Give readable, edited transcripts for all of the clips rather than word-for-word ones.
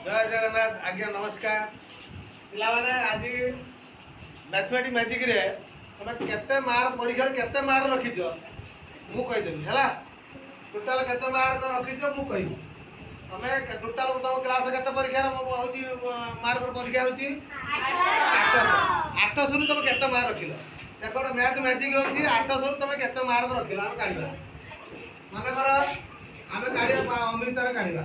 जय जगन्नाथ आज्ञा नमस्कार पिलाने आज मैथमेटिक मैजिक रे तुम केते मार्क परीक्षा केते मार्क रखीच मु कहीदेवी है टोटाल केते मार्क रखीच मु कही तुम टोटाल तुम क्लास केते परीक्षा मार्क परीक्षा होची 800 तुम केते मार्क रखिल देख गोटे मैथ मैजिक होची 800 तुम केते मार्क रखिल आम काढ़ा मन कर आम काढ़ा अमृतार काढ़ा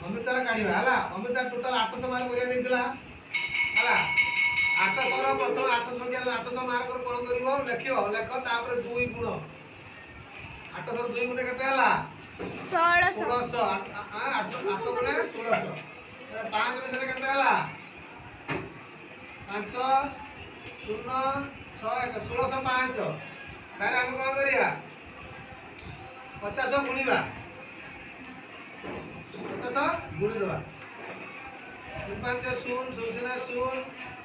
अमृतार काढ़ा है अमृता टोटाल 800 मार्क परीक्षा देता है 800 प्रथम 800 मार्क कौन कर लेख लेख तापर 2 गुण 800 2 गुण के 1600 800 गुण 1600 5 मिशन के 5 0 6 1605 तारे हम कौन करिया 50 गुणिबा 50 गुणी देवा 5 0 0 0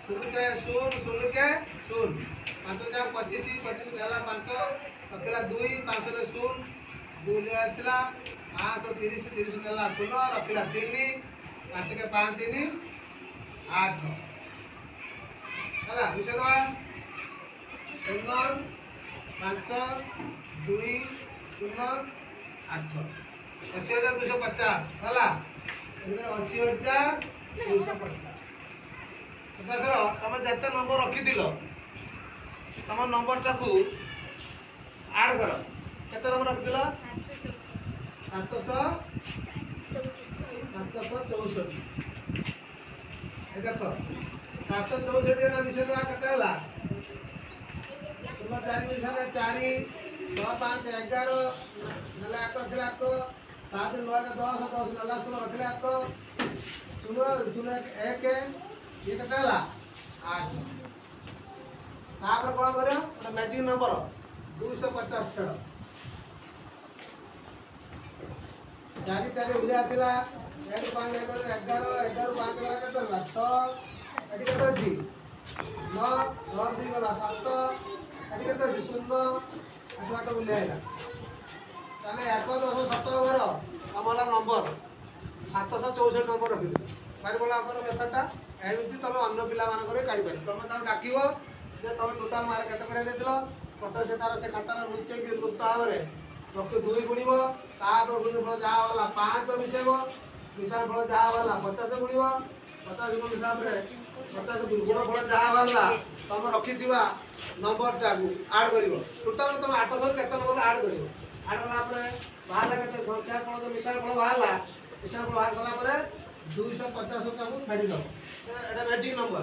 शून्य 0 0 के 0 5 जा 25 25 जाला 500 रखला 2 500 रे 0 2 ले आछला 530 30 नेला 0 रखला 3 5 के 5 3 8 हला विषय दवा 0 5 2 0 8 80,250 हला इधर 80,250 तुम जिते नंबर रखी तुम नंबर टाक आड कर केते नंबर रखी 764 देख 764 ना विषय देवा केते हला 4 मिशन 4 6 5 11 नला 1 रखला 7 9 10 10 नला 16 रखला 1 0 1 ये केते हला 8 तापर कोन करियो मतलब मैजिक नंबर 250 खेल 4 4 उले आसिला 1 5 1 11 11 5 वाला केते हला 6 एटी केते अछि 9 9 2 वाला 7 एटी केते अछि 0 8 8 उले आइला ताने 1 10 7 घर हमला नंबर 764 नंबर रखि पारि बोला हमर मेथड टा एमती तुम अन्न पिला मानक काढ़ी पार तुम डाक तुम टोटाल मार्क केते कर देल फोटो से तार से खातार लुचे कि लुप्त भाव में रखी 2 गुणव तापर गुणफल जहाँ वाला 5 मिसेब मिशाण फल जहाँ वाला 50 गुणव 50 गुण हिसाब से 50 गुणफल जहाँ वाला तुम रखी नंबर टाक आड कर टोटाल तुम 800 केते नंबर आड कर आड कला बाहर के संख्या फल मिशाण फल बाहर मिशाण फल बाहर सारा 250 टाक फेड़ी दब एटा मैजिक नंबर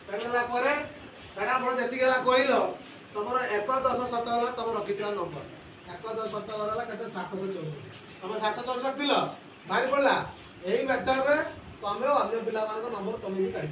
फेड़ला परे फेड़ा फल जति गला कहल तुम 1 10 7 वाला तुम रखी नंबर 1 10 7 वाला केते 764 तुम 764 दिल भारी पड़ला यही मेथड रे तुम अन्य पिला नंबर तुम भी काढ़